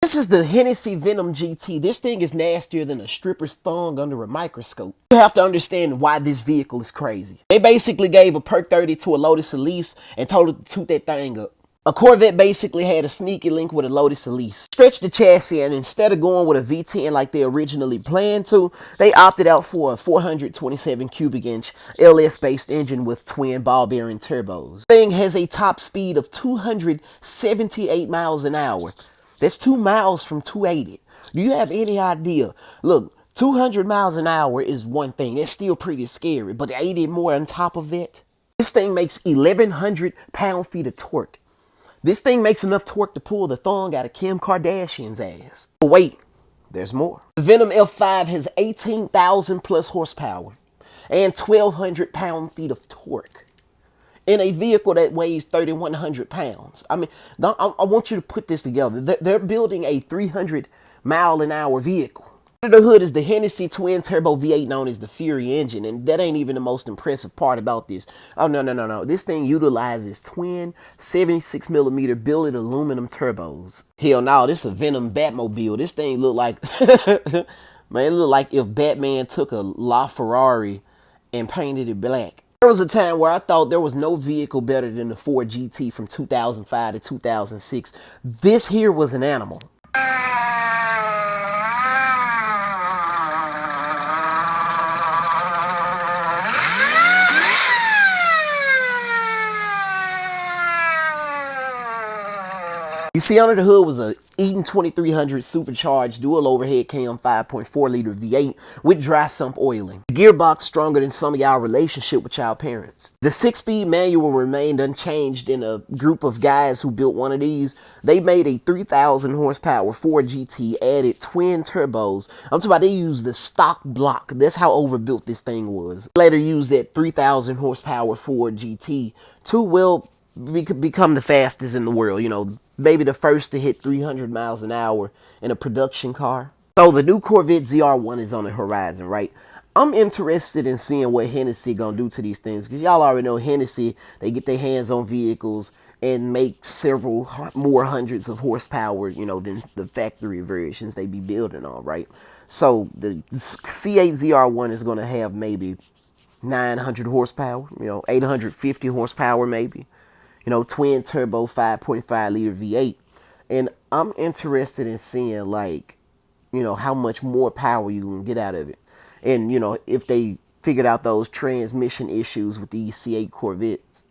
This is the Hennessy Venom GT. This thing is nastier than a stripper's thong under a microscope. You have to understand why this vehicle is crazy. They basically gave a perk 30 to a Lotus Elise and told it to toot that thing up. A Corvette basically had a sneaky link with a Lotus Elise. Stretched the chassis, and instead of going with a V10 like they originally planned to, they opted out for a 427 cubic inch LS based engine with twin ball bearing turbos. The thing has a top speed of 278 miles an hour. That's 2 miles from 280. Do you have any idea? Look, 200 miles an hour is one thing. That's still pretty scary. But 80 more on top of that. This thing makes 1,100 pound-feet of torque. This thing makes enough torque to pull the thong out of Kim Kardashian's ass. But wait, there's more. The Venom F5 has 18,000 plus horsepower and 1,200 pound-feet of torque in a vehicle that weighs 3,100 pounds. I mean, I want you to put this together. They're building a 300-mile-an-hour vehicle. Under the hood is the Hennessy twin turbo V8 known as the Fury engine, and that ain't even the most impressive part about this. Oh, no. This thing utilizes twin 76mm billet aluminum turbos. Hell no, this is a Venom Batmobile. This thing look like, man, it look like if Batman took a LaFerrari and painted it black. There was a time where I thought there was no vehicle better than the Ford GT from 2005 to 2006. This here was an animal. You see, under the hood was a Eaton 2300 supercharged dual overhead cam 5.4 liter V8 with dry sump oiling. The gearbox stronger than some of y'all relationship with y'all parents. The 6-speed manual remained unchanged in a group of guys who built one of these. They made a 3,000 horsepower Ford GT, added twin turbos. I'm talking about they used the stock block. That's how overbuilt this thing was. Later used that 3,000 horsepower Ford GT to, become the fastest in the world, you know, maybe the first to hit 300 miles an hour in a production car. So the new Corvette ZR1 is on the horizon, right? I'm interested in seeing what Hennessy gonna do to these things, because y'all already know Hennessy, they get their hands on vehicles and make several more hundreds of horsepower, you know, than the factory versions they be building on, right? So the C8 ZR1 is gonna have maybe 900 horsepower, you know, 850 horsepower maybe. You know, twin turbo 5.5 liter V8. And I'm interested in seeing, like, you know, how much more power you can get out of it. And, you know, if they figured out those transmission issues with these C8 Corvettes.